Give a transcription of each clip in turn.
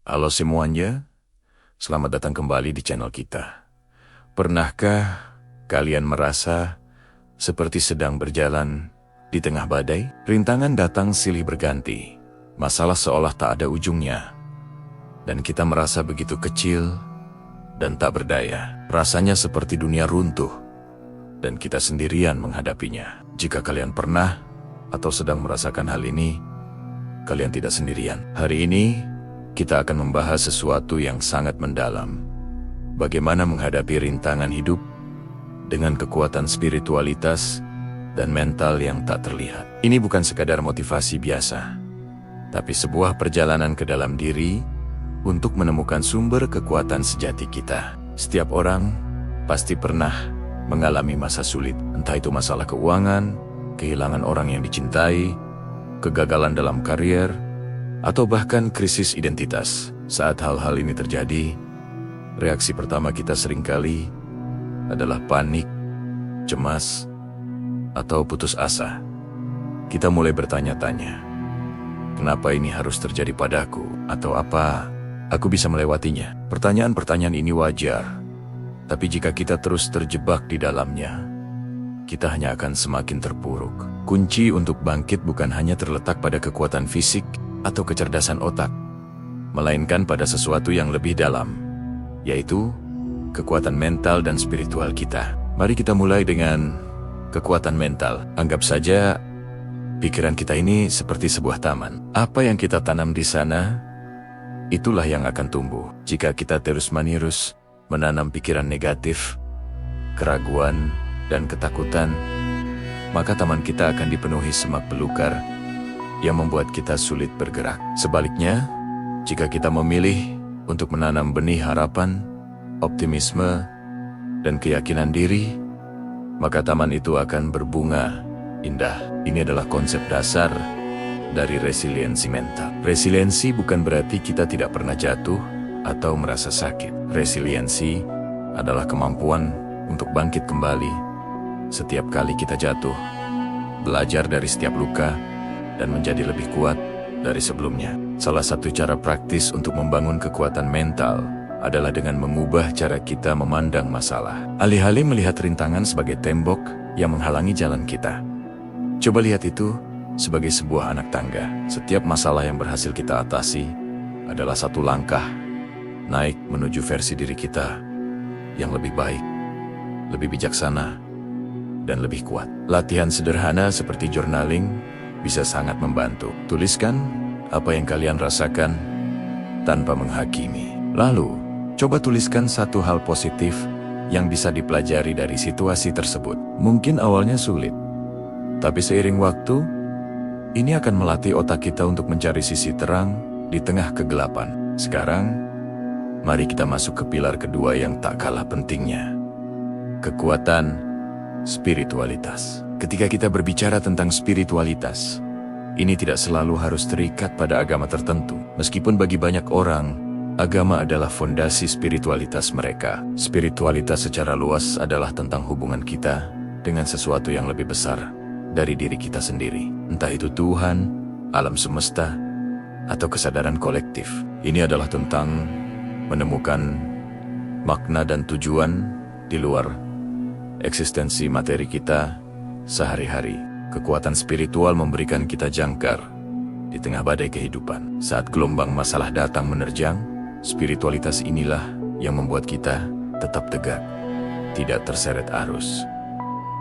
Halo semuanya, selamat datang kembali di channel kita. Pernahkah kalian merasa seperti sedang berjalan di tengah badai? Rintangan datang silih berganti, masalah seolah tak ada ujungnya. Dan kita merasa begitu kecil dan tak berdaya. Rasanya seperti dunia runtuh, dan kita sendirian menghadapinya. Jika kalian pernah atau sedang merasakan hal ini, kalian tidak sendirian. Hari ini, kita akan membahas sesuatu yang sangat mendalam. Bagaimana menghadapi rintangan hidup dengan kekuatan spiritualitas dan mental yang tak terlihat. Ini bukan sekadar motivasi biasa, tapi sebuah perjalanan ke dalam diri untuk menemukan sumber kekuatan sejati kita. Setiap orang pasti pernah mengalami masa sulit, entah itu masalah keuangan, kehilangan orang yang dicintai, kegagalan dalam karier, atau bahkan krisis identitas. Saat hal-hal ini terjadi, reaksi pertama kita seringkali adalah panik, cemas, atau putus asa. Kita mulai bertanya-tanya, kenapa ini harus terjadi padaku? Atau apa aku bisa melewatinya? Pertanyaan-pertanyaan ini wajar, tapi jika kita terus terjebak di dalamnya, kita hanya akan semakin terpuruk. Kunci untuk bangkit bukan hanya terletak pada kekuatan fisik atau kecerdasan otak, melainkan pada sesuatu yang lebih dalam, yaitu kekuatan mental dan spiritual kita. Mari kita mulai dengan kekuatan mental. Anggap saja pikiran kita ini seperti sebuah taman. Apa yang kita tanam di sana, itulah yang akan tumbuh. Jika kita terus-menerus menanam pikiran negatif, keraguan, dan ketakutan, maka taman kita akan dipenuhi semak belukar yang membuat kita sulit bergerak. Sebaliknya, jika kita memilih untuk menanam benih harapan, optimisme, dan keyakinan diri, maka taman itu akan berbunga indah. Ini adalah konsep dasar dari resiliensi mental. Resiliensi bukan berarti kita tidak pernah jatuh atau merasa sakit. Resiliensi adalah kemampuan untuk bangkit kembali setiap kali kita jatuh, belajar dari setiap luka, dan menjadi lebih kuat dari sebelumnya. Salah satu cara praktis untuk membangun kekuatan mental adalah dengan mengubah cara kita memandang masalah. Alih-alih melihat rintangan sebagai tembok yang menghalangi jalan kita, coba lihat itu sebagai sebuah anak tangga. Setiap masalah yang berhasil kita atasi adalah satu langkah naik menuju versi diri kita yang lebih baik, lebih bijaksana, dan lebih kuat. Latihan sederhana seperti journaling bisa sangat membantu. Tuliskan apa yang kalian rasakan tanpa menghakimi. Lalu, coba tuliskan satu hal positif yang bisa dipelajari dari situasi tersebut. Mungkin awalnya sulit, tapi seiring waktu, ini akan melatih otak kita untuk mencari sisi terang di tengah kegelapan. Sekarang, mari kita masuk ke pilar kedua yang tak kalah pentingnya. Kekuatan spiritualitas. Ketika kita berbicara tentang spiritualitas, ini tidak selalu harus terikat pada agama tertentu. Meskipun bagi banyak orang, agama adalah fondasi spiritualitas mereka. Spiritualitas secara luas adalah tentang hubungan kita dengan sesuatu yang lebih besar dari diri kita sendiri. Entah itu Tuhan, alam semesta, atau kesadaran kolektif. Ini adalah tentang menemukan makna dan tujuan di luar eksistensi materi kita sehari-hari. Kekuatan spiritual memberikan kita jangkar di tengah badai kehidupan. Saat gelombang masalah datang menerjang, spiritualitas inilah yang membuat kita tetap tegak, tidak terseret arus.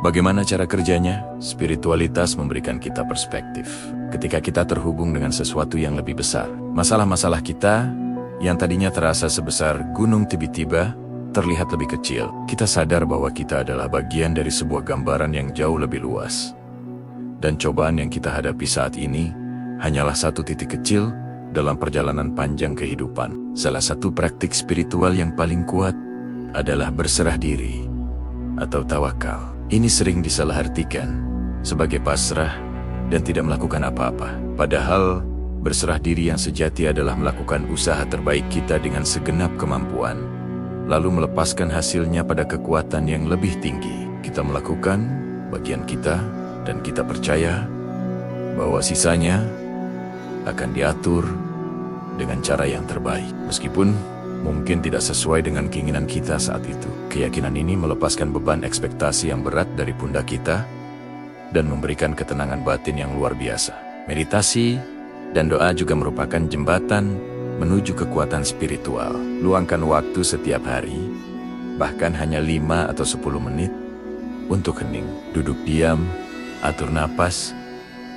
Bagaimana cara kerjanya? Spiritualitas memberikan kita perspektif. Ketika kita terhubung dengan sesuatu yang lebih besar, masalah-masalah kita yang tadinya terasa sebesar gunung tiba-tiba terlihat lebih kecil. Kita sadar bahwa kita adalah bagian dari sebuah gambaran yang jauh lebih luas. Dan cobaan yang kita hadapi saat ini hanyalah satu titik kecil dalam perjalanan panjang kehidupan. Salah satu praktik spiritual yang paling kuat adalah berserah diri atau tawakal. Ini sering disalahartikan sebagai pasrah dan tidak melakukan apa-apa. Padahal berserah diri yang sejati adalah melakukan usaha terbaik kita dengan segenap kemampuan, lalu melepaskan hasilnya pada kekuatan yang lebih tinggi. Kita melakukan bagian kita, dan kita percaya bahwa sisanya akan diatur dengan cara yang terbaik. Meskipun mungkin tidak sesuai dengan keinginan kita saat itu. Keyakinan ini melepaskan beban ekspektasi yang berat dari pundak kita dan memberikan ketenangan batin yang luar biasa. Meditasi dan doa juga merupakan jembatan menuju kekuatan spiritual. Luangkan waktu setiap hari, bahkan hanya 5 atau 10 menit, untuk hening. Duduk diam, atur napas,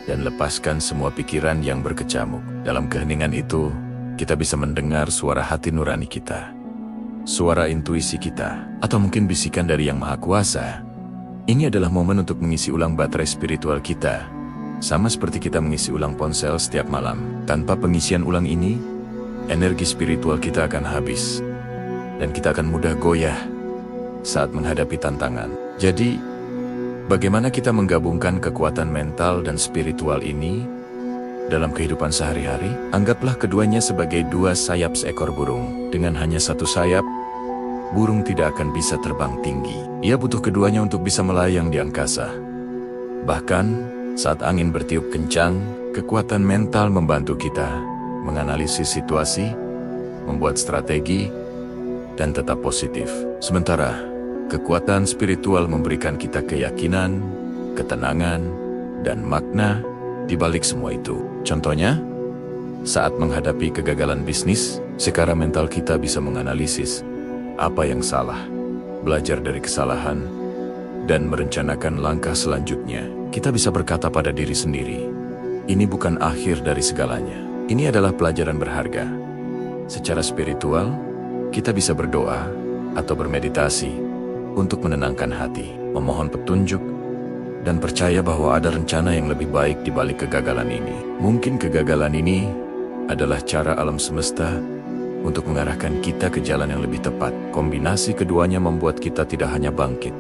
dan lepaskan semua pikiran yang berkecamuk. Dalam keheningan itu, kita bisa mendengar suara hati nurani kita, suara intuisi kita, atau mungkin bisikan dari Yang Maha Kuasa. Ini adalah momen untuk mengisi ulang baterai spiritual kita, sama seperti kita mengisi ulang ponsel setiap malam. Tanpa pengisian ulang ini, energi spiritual kita akan habis, dan kita akan mudah goyah saat menghadapi tantangan. Jadi, bagaimana kita menggabungkan kekuatan mental dan spiritual ini dalam kehidupan sehari-hari? Anggaplah keduanya sebagai dua sayap seekor burung. Dengan hanya satu sayap, burung tidak akan bisa terbang tinggi. Ia butuh keduanya untuk bisa melayang di angkasa. Bahkan, saat angin bertiup kencang, kekuatan mental membantu kita menganalisis situasi, membuat strategi, dan tetap positif. Sementara, kekuatan spiritual memberikan kita keyakinan, ketenangan, dan makna di balik semua itu. Contohnya, saat menghadapi kegagalan bisnis, secara mental kita bisa menganalisis apa yang salah, belajar dari kesalahan, dan merencanakan langkah selanjutnya. Kita bisa berkata pada diri sendiri, ini bukan akhir dari segalanya. Ini adalah pelajaran berharga. Secara spiritual, kita bisa berdoa atau bermeditasi untuk menenangkan hati, memohon petunjuk, dan percaya bahwa ada rencana yang lebih baik di balik kegagalan ini. Mungkin kegagalan ini adalah cara alam semesta untuk mengarahkan kita ke jalan yang lebih tepat. Kombinasi keduanya membuat kita tidak hanya bangkit,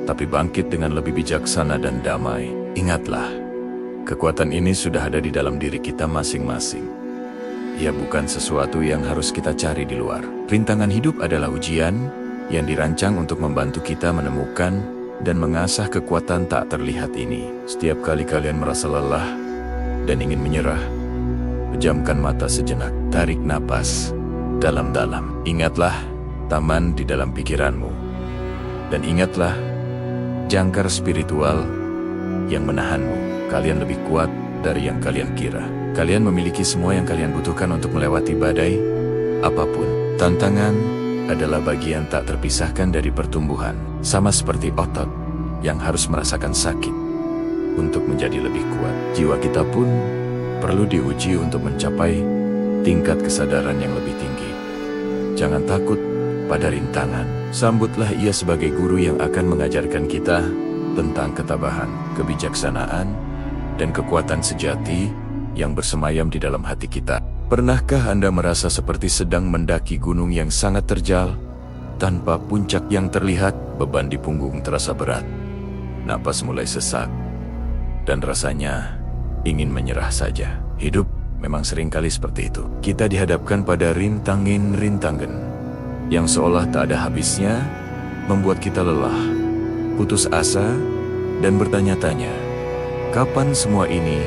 tapi bangkit dengan lebih bijaksana dan damai. Ingatlah, kekuatan ini sudah ada di dalam diri kita masing-masing. Ia bukan sesuatu yang harus kita cari di luar. Rintangan hidup adalah ujian yang dirancang untuk membantu kita menemukan dan mengasah kekuatan tak terlihat ini. Setiap kali kalian merasa lelah dan ingin menyerah, pejamkan mata sejenak, tarik napas dalam-dalam. Ingatlah taman di dalam pikiranmu. Dan ingatlah jangkar spiritual yang menahanmu. Kalian lebih kuat dari yang kalian kira. Kalian memiliki semua yang kalian butuhkan untuk melewati badai apapun. Tantangan adalah bagian tak terpisahkan dari pertumbuhan. Sama seperti otot yang harus merasakan sakit untuk menjadi lebih kuat. Jiwa kita pun perlu diuji untuk mencapai tingkat kesadaran yang lebih tinggi. Jangan takut pada rintangan. Sambutlah ia sebagai guru yang akan mengajarkan kita tentang ketabahan, kebijaksanaan, dan kekuatan sejati yang bersemayam di dalam hati kita. Pernahkah Anda merasa seperti sedang mendaki gunung yang sangat terjal? Tanpa puncak yang terlihat, beban di punggung terasa berat. Napas mulai sesak, dan rasanya ingin menyerah saja. Hidup memang seringkali seperti itu. Kita dihadapkan pada rintangan yang seolah tak ada habisnya, membuat kita lelah, putus asa, dan bertanya-tanya, kapan semua ini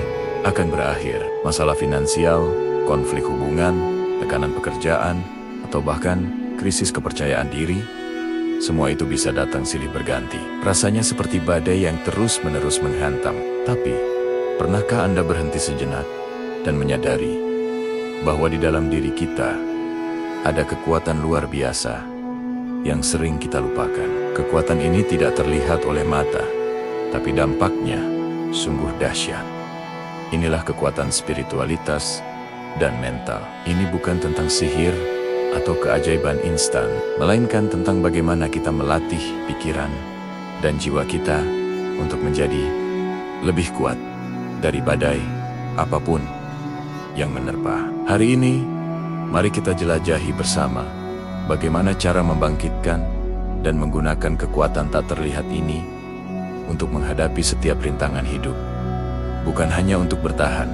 akan berakhir? Masalah finansial, konflik hubungan, tekanan pekerjaan, atau bahkan krisis kepercayaan diri, semua itu bisa datang silih berganti. Rasanya seperti badai yang terus-menerus menghantam. Tapi, pernahkah Anda berhenti sejenak dan menyadari bahwa di dalam diri kita ada kekuatan luar biasa yang sering kita lupakan? Kekuatan ini tidak terlihat oleh mata, tapi dampaknya sungguh dahsyat. Inilah kekuatan spiritualitas dan mental. Ini bukan tentang sihir atau keajaiban instan, melainkan tentang bagaimana kita melatih pikiran dan jiwa kita untuk menjadi lebih kuat dari badai apapun yang menerpa. Hari ini, mari kita jelajahi bersama bagaimana cara membangkitkan dan menggunakan kekuatan tak terlihat ini untuk menghadapi setiap rintangan hidup. Bukan hanya untuk bertahan,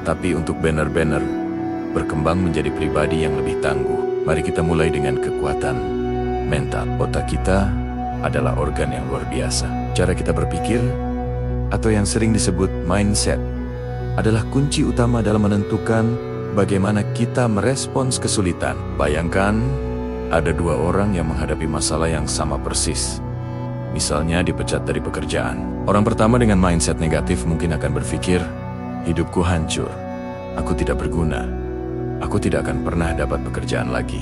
tapi untuk benar-benar berkembang menjadi pribadi yang lebih tangguh. Mari kita mulai dengan kekuatan mental. Otak kita adalah organ yang luar biasa. Cara kita berpikir, atau yang sering disebut mindset, adalah kunci utama dalam menentukan bagaimana kita merespons kesulitan. Bayangkan, ada dua orang yang menghadapi masalah yang sama persis. Misalnya dipecat dari pekerjaan. Orang pertama dengan mindset negatif mungkin akan berpikir, hidupku hancur, aku tidak berguna, aku tidak akan pernah dapat pekerjaan lagi.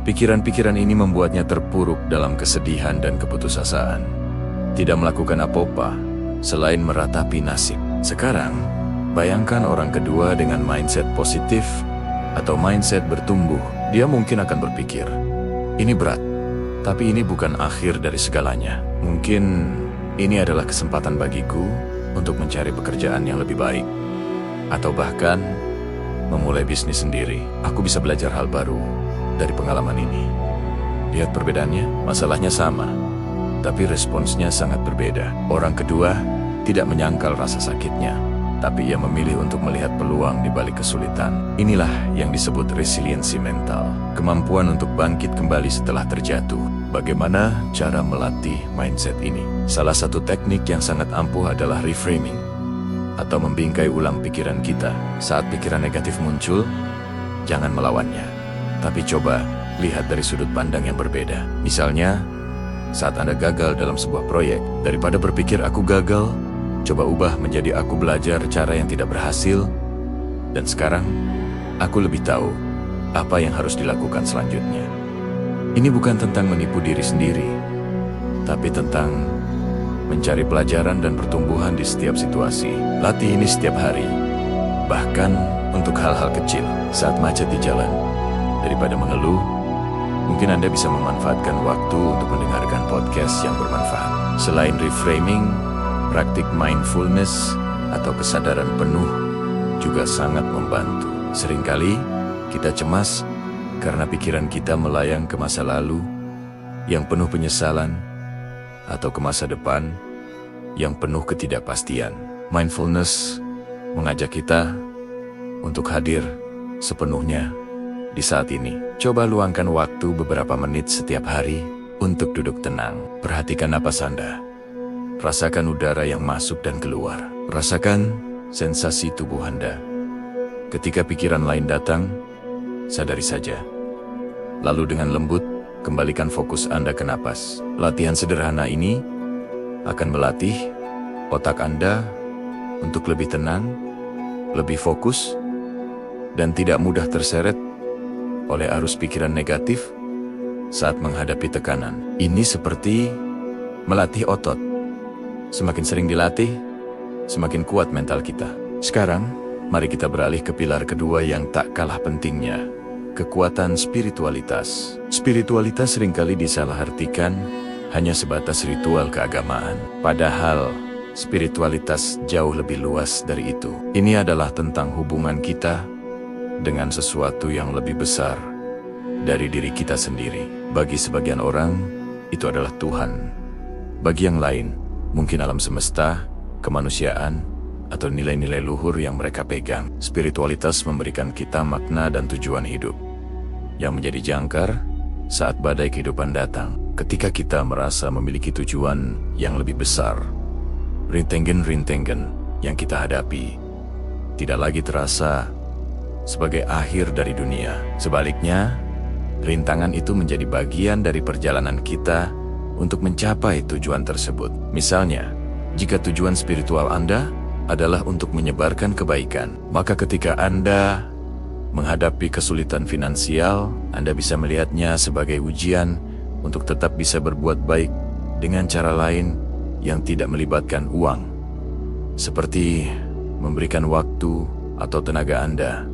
Pikiran-pikiran ini membuatnya terpuruk dalam kesedihan dan keputusasaan. Tidak melakukan apa-apa selain meratapi nasib. Sekarang, bayangkan orang kedua dengan mindset positif atau mindset bertumbuh. Dia mungkin akan berpikir, ini berat, tapi ini bukan akhir dari segalanya. Mungkin ini adalah kesempatan bagiku untuk mencari pekerjaan yang lebih baik. Atau bahkan memulai bisnis sendiri. Aku bisa belajar hal baru dari pengalaman ini. Lihat perbedaannya, masalahnya sama, tapi responsnya sangat berbeda. Orang kedua tidak menyangkal rasa sakitnya, tapi ia memilih untuk melihat peluang di balik kesulitan. Inilah yang disebut resiliensi mental, kemampuan untuk bangkit kembali setelah terjatuh. Bagaimana cara melatih mindset ini? Salah satu teknik yang sangat ampuh adalah reframing, atau membingkai ulang pikiran kita. Saat pikiran negatif muncul, jangan melawannya, tapi coba lihat dari sudut pandang yang berbeda. Misalnya, saat Anda gagal dalam sebuah proyek, daripada berpikir aku gagal, coba ubah menjadi aku belajar cara yang tidak berhasil, dan sekarang aku lebih tahu apa yang harus dilakukan selanjutnya. Ini bukan tentang menipu diri sendiri, tapi tentang mencari pelajaran dan pertumbuhan di setiap situasi. Latih ini setiap hari, bahkan untuk hal-hal kecil. Saat macet di jalan, daripada mengeluh, mungkin Anda bisa memanfaatkan waktu untuk mendengarkan podcast yang bermanfaat. Selain reframing, praktik mindfulness atau kesadaran penuh juga sangat membantu. Seringkali kita cemas karena pikiran kita melayang ke masa lalu yang penuh penyesalan atau ke masa depan yang penuh ketidakpastian. Mindfulness mengajak kita untuk hadir sepenuhnya di saat ini. Coba luangkan waktu beberapa menit setiap hari untuk duduk tenang. Perhatikan napas Anda. Rasakan udara yang masuk dan keluar. Rasakan sensasi tubuh Anda. Ketika pikiran lain datang, sadari saja. Lalu dengan lembut, kembalikan fokus Anda ke napas. Latihan sederhana ini akan melatih otak Anda untuk lebih tenang, lebih fokus, dan tidak mudah terseret oleh arus pikiran negatif saat menghadapi tekanan. Ini seperti melatih otot. Semakin sering dilatih, semakin kuat mental kita. Sekarang, mari kita beralih ke pilar kedua yang tak kalah pentingnya, kekuatan spiritualitas. Spiritualitas seringkali disalahartikan hanya sebatas ritual keagamaan. Padahal, spiritualitas jauh lebih luas dari itu. Ini adalah tentang hubungan kita dengan sesuatu yang lebih besar dari diri kita sendiri. Bagi sebagian orang, itu adalah Tuhan. Bagi yang lain, mungkin alam semesta, kemanusiaan, atau nilai-nilai luhur yang mereka pegang. Spiritualitas memberikan kita makna dan tujuan hidup yang menjadi jangkar saat badai kehidupan datang. Ketika kita merasa memiliki tujuan yang lebih besar, rintangan-rintangan yang kita hadapi tidak lagi terasa sebagai akhir dari dunia. Sebaliknya, rintangan itu menjadi bagian dari perjalanan kita untuk mencapai tujuan tersebut. Misalnya, jika tujuan spiritual Anda adalah untuk menyebarkan kebaikan, maka ketika Anda menghadapi kesulitan finansial, Anda bisa melihatnya sebagai ujian untuk tetap bisa berbuat baik dengan cara lain yang tidak melibatkan uang, seperti memberikan waktu atau tenaga Anda.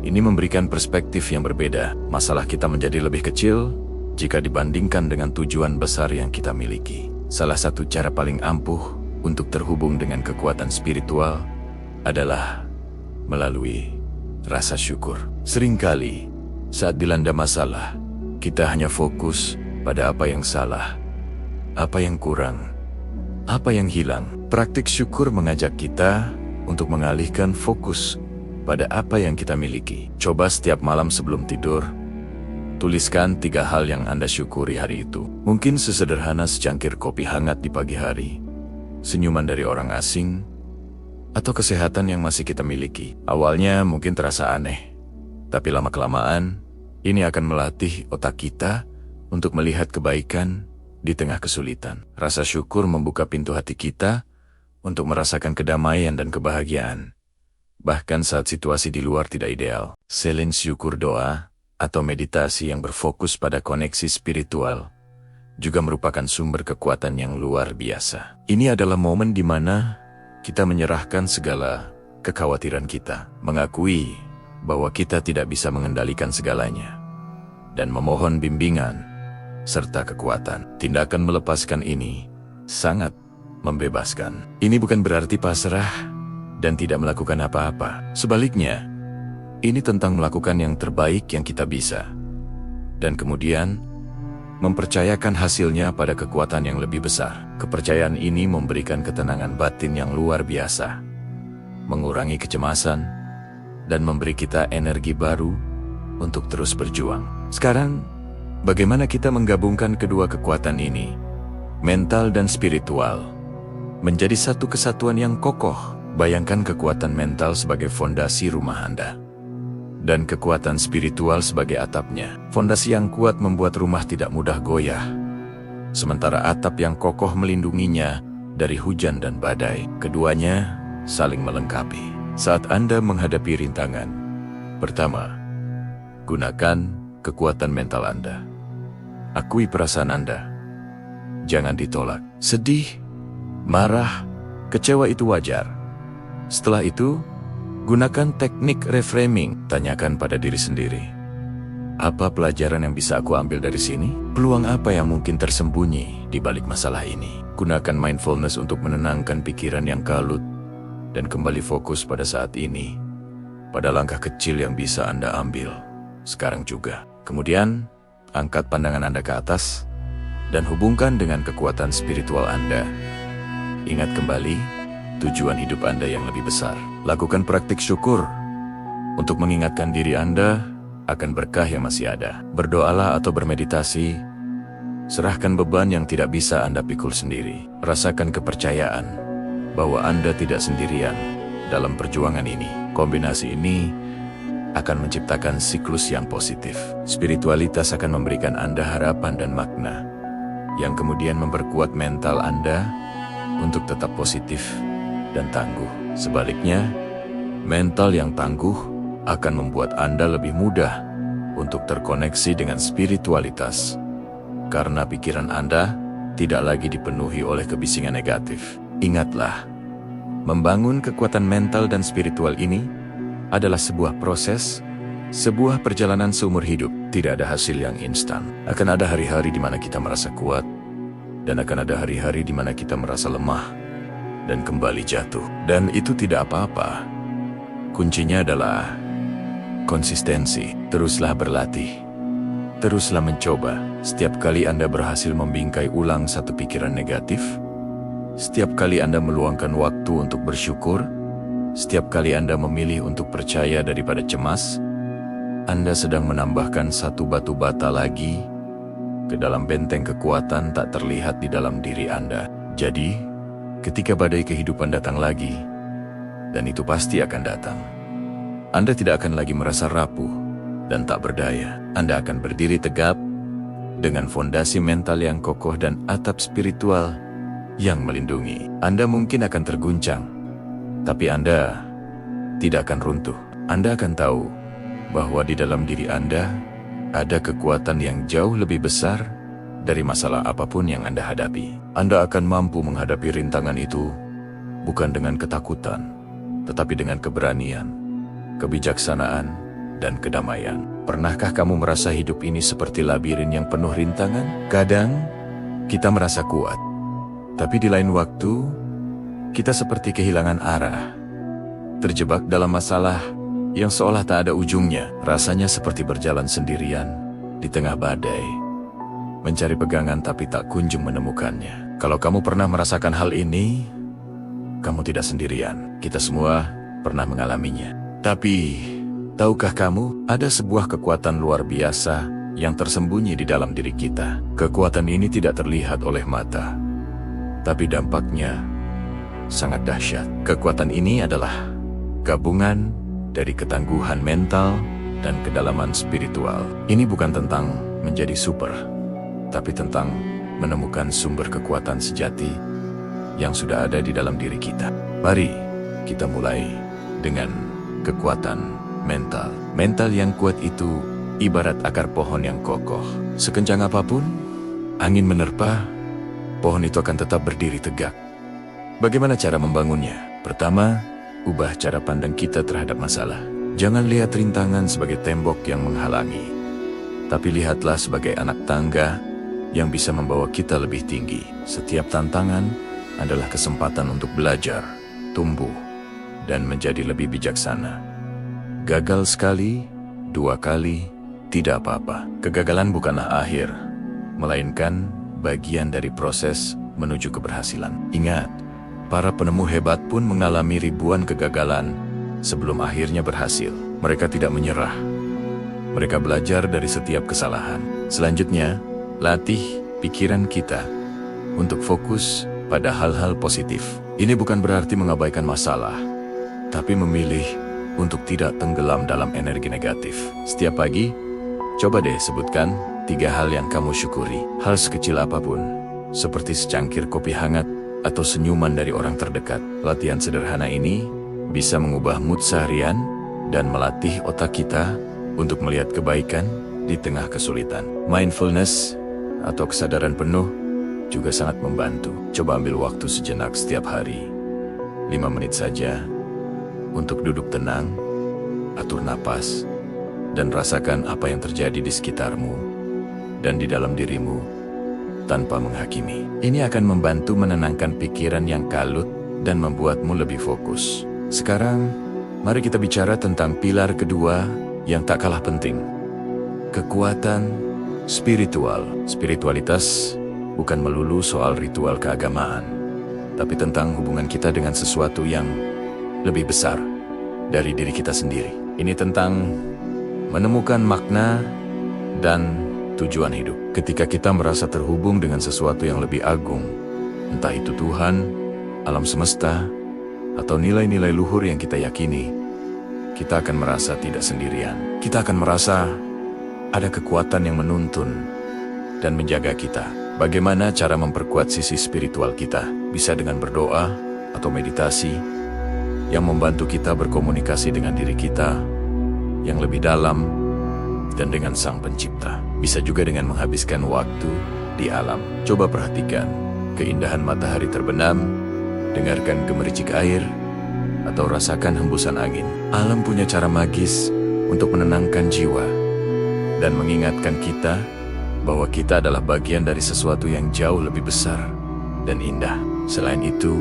Ini memberikan perspektif yang berbeda. Masalah kita menjadi lebih kecil jika dibandingkan dengan tujuan besar yang kita miliki. Salah satu cara paling ampuh untuk terhubung dengan kekuatan spiritual adalah melalui rasa syukur. Seringkali saat dilanda masalah, kita hanya fokus pada apa yang salah, apa yang kurang, apa yang hilang. Praktik syukur mengajak kita untuk mengalihkan fokus pada apa yang kita miliki. Coba setiap malam sebelum tidur, tuliskan 3 hal yang Anda syukuri hari itu. Mungkin sesederhana secangkir kopi hangat di pagi hari, senyuman dari orang asing, atau kesehatan yang masih kita miliki. Awalnya mungkin terasa aneh, tapi lama-kelamaan ini akan melatih otak kita untuk melihat kebaikan di tengah kesulitan. Rasa syukur membuka pintu hati kita untuk merasakan kedamaian dan kebahagiaan, bahkan saat situasi di luar tidak ideal. Selain syukur, doa atau meditasi yang berfokus pada koneksi spiritual juga merupakan sumber kekuatan yang luar biasa. Ini adalah momen di mana kita menyerahkan segala kekhawatiran kita, mengakui bahwa kita tidak bisa mengendalikan segalanya, dan memohon bimbingan serta kekuatan. Tindakan melepaskan ini sangat membebaskan. Ini bukan berarti pasrah dan tidak melakukan apa-apa. Sebaliknya, ini tentang melakukan yang terbaik yang kita bisa, dan kemudian mempercayakan hasilnya pada kekuatan yang lebih besar. Kepercayaan ini memberikan ketenangan batin yang luar biasa, mengurangi kecemasan, dan memberi kita energi baru untuk terus berjuang. Sekarang, bagaimana kita menggabungkan kedua kekuatan ini, mental dan spiritual, menjadi satu kesatuan yang kokoh? Bayangkan kekuatan mental sebagai fondasi rumah Anda, dan kekuatan spiritual sebagai atapnya. Fondasi yang kuat membuat rumah tidak mudah goyah, sementara atap yang kokoh melindunginya dari hujan dan badai. Keduanya saling melengkapi. Saat Anda menghadapi rintangan, pertama, gunakan kekuatan mental Anda. Akui perasaan Anda. Jangan ditolak. Sedih, marah, kecewa itu wajar. Setelah itu, gunakan teknik reframing. Tanyakan pada diri sendiri, apa pelajaran yang bisa aku ambil dari sini? Peluang apa yang mungkin tersembunyi di balik masalah ini? Gunakan mindfulness untuk menenangkan pikiran yang kalut dan kembali fokus pada saat ini, pada langkah kecil yang bisa Anda ambil sekarang juga. Kemudian, angkat pandangan Anda ke atas dan hubungkan dengan kekuatan spiritual Anda. Ingat kembali tujuan hidup Anda yang lebih besar. Lakukan praktik syukur untuk mengingatkan diri Anda akan berkah yang masih ada. Berdoalah atau bermeditasi. Serahkan beban yang tidak bisa Anda pikul sendiri. Rasakan kepercayaan bahwa Anda tidak sendirian dalam perjuangan ini. Kombinasi ini akan menciptakan siklus yang positif. Spiritualitas akan memberikan Anda harapan dan makna, yang kemudian memperkuat mental Anda untuk tetap positif dan tangguh. Sebaliknya, mental yang tangguh akan membuat Anda lebih mudah untuk terkoneksi dengan spiritualitas, karena pikiran Anda tidak lagi dipenuhi oleh kebisingan negatif. Ingatlah, membangun kekuatan mental dan spiritual ini adalah sebuah proses, sebuah perjalanan seumur hidup. Tidak ada hasil yang instan. Akan ada hari-hari di mana kita merasa kuat, dan akan ada hari-hari di mana kita merasa lemah dan kembali jatuh. Dan itu tidak apa-apa. Kuncinya adalah konsistensi. Teruslah berlatih. Teruslah mencoba. Setiap kali Anda berhasil membingkai ulang satu pikiran negatif, setiap kali Anda meluangkan waktu untuk bersyukur, setiap kali Anda memilih untuk percaya daripada cemas, Anda sedang menambahkan satu batu bata lagi ke dalam benteng kekuatan tak terlihat di dalam diri Anda. Jadi, ketika badai kehidupan datang lagi, dan itu pasti akan datang, Anda tidak akan lagi merasa rapuh dan tak berdaya. Anda akan berdiri tegap dengan fondasi mental yang kokoh dan atap spiritual yang melindungi. Anda mungkin akan terguncang, tapi Anda tidak akan runtuh. Anda akan tahu bahwa di dalam diri Anda ada kekuatan yang jauh lebih besar dari masalah apapun yang Anda hadapi. Anda akan mampu menghadapi rintangan itu bukan dengan ketakutan, tetapi dengan keberanian, kebijaksanaan, dan kedamaian. Pernahkah kamu merasa hidup ini seperti labirin yang penuh rintangan? Kadang kita merasa kuat, tapi di lain waktu kita seperti kehilangan arah, terjebak dalam masalah yang seolah tak ada ujungnya. Rasanya seperti berjalan sendirian di tengah badai, mencari pegangan tapi tak kunjung menemukannya. Kalau kamu pernah merasakan hal ini, kamu tidak sendirian. Kita semua pernah mengalaminya. Tapi, tahukah kamu, ada sebuah kekuatan luar biasa yang tersembunyi di dalam diri kita. Kekuatan ini tidak terlihat oleh mata, tapi dampaknya sangat dahsyat. Kekuatan ini adalah gabungan dari ketangguhan mental dan kedalaman spiritual. Ini bukan tentang menjadi super, tapi tentang menemukan sumber kekuatan sejati yang sudah ada di dalam diri kita. Mari kita mulai dengan kekuatan mental. Mental yang kuat itu ibarat akar pohon yang kokoh. Sekencang apapun angin menerpa, pohon itu akan tetap berdiri tegak. Bagaimana cara membangunnya? Pertama, ubah cara pandang kita terhadap masalah. Jangan lihat rintangan sebagai tembok yang menghalangi, tapi lihatlah sebagai anak tangga yang bisa membawa kita lebih tinggi. Setiap tantangan adalah kesempatan untuk belajar, tumbuh, dan menjadi lebih bijaksana. Gagal sekali, 2 kali, tidak apa-apa. Kegagalan bukanlah akhir, melainkan bagian dari proses menuju keberhasilan. Ingat, para penemu hebat pun mengalami ribuan kegagalan sebelum akhirnya berhasil. Mereka tidak menyerah. Mereka belajar dari setiap kesalahan. Selanjutnya, latih pikiran kita untuk fokus pada hal-hal positif. Ini bukan berarti mengabaikan masalah, tapi memilih untuk tidak tenggelam dalam energi negatif. Setiap pagi, coba deh sebutkan 3 hal yang kamu syukuri. Hal sekecil apapun, seperti secangkir kopi hangat atau senyuman dari orang terdekat. Latihan sederhana ini bisa mengubah mood seharian dan melatih otak kita untuk melihat kebaikan di tengah kesulitan. Mindfulness atau kesadaran penuh juga sangat membantu. Coba ambil waktu sejenak setiap hari, 5 menit saja, untuk duduk tenang, atur napas, dan rasakan apa yang terjadi di sekitarmu dan di dalam dirimu tanpa menghakimi. Ini akan membantu menenangkan pikiran yang kalut dan membuatmu lebih fokus. Sekarang, mari kita bicara tentang pilar kedua yang tak kalah penting. Kekuatan spiritual. Spiritualitas bukan melulu soal ritual keagamaan, tapi tentang hubungan kita dengan sesuatu yang lebih besar dari diri kita sendiri. Ini tentang menemukan makna dan tujuan hidup. Ketika kita merasa terhubung dengan sesuatu yang lebih agung, entah itu Tuhan, alam semesta, atau nilai-nilai luhur yang kita yakini, kita akan merasa tidak sendirian. Kita akan merasa ada kekuatan yang menuntun dan menjaga kita. Bagaimana cara memperkuat sisi spiritual kita? Bisa dengan berdoa atau meditasi yang membantu kita berkomunikasi dengan diri kita yang lebih dalam dan dengan Sang Pencipta. Bisa juga dengan menghabiskan waktu di alam. Coba perhatikan keindahan matahari terbenam, dengarkan gemericik air, atau rasakan hembusan angin. Alam punya cara magis untuk menenangkan jiwa dan mengingatkan kita bahwa kita adalah bagian dari sesuatu yang jauh lebih besar dan indah. Selain itu,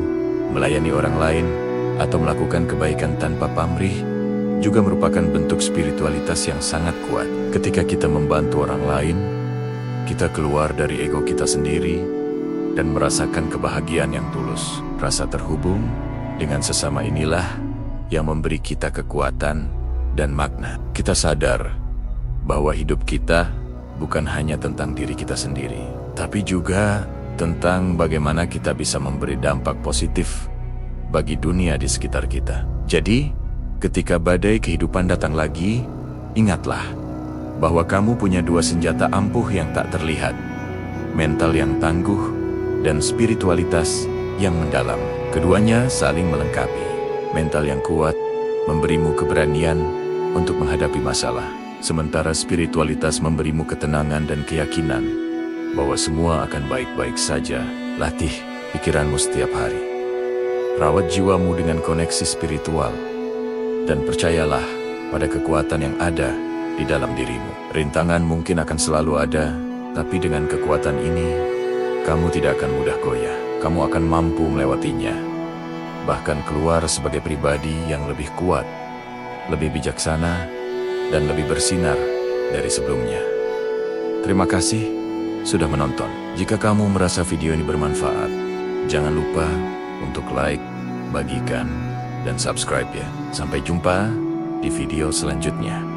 melayani orang lain atau melakukan kebaikan tanpa pamrih juga merupakan bentuk spiritualitas yang sangat kuat. Ketika kita membantu orang lain, kita keluar dari ego kita sendiri dan merasakan kebahagiaan yang tulus. Rasa terhubung dengan sesama inilah yang memberi kita kekuatan dan makna. Kita sadar bahwa hidup kita bukan hanya tentang diri kita sendiri, tapi juga tentang bagaimana kita bisa memberi dampak positif bagi dunia di sekitar kita. Jadi, ketika badai kehidupan datang lagi, ingatlah bahwa kamu punya 2 senjata ampuh yang tak terlihat. Mental yang tangguh dan spiritualitas yang mendalam. Keduanya saling melengkapi. Mental yang kuat memberimu keberanian untuk menghadapi masalah, sementara spiritualitas memberimu ketenangan dan keyakinan bahwa semua akan baik-baik saja. Latih pikiranmu setiap hari. Rawat jiwamu dengan koneksi spiritual. Dan percayalah pada kekuatan yang ada di dalam dirimu. Rintangan mungkin akan selalu ada, tapi dengan kekuatan ini, kamu tidak akan mudah goyah. Kamu akan mampu melewatinya, bahkan keluar sebagai pribadi yang lebih kuat, lebih bijaksana, dan lebih bersinar dari sebelumnya. Terima kasih sudah menonton. Jika kamu merasa video ini bermanfaat, jangan lupa untuk like, bagikan, dan subscribe ya. Sampai jumpa di video selanjutnya.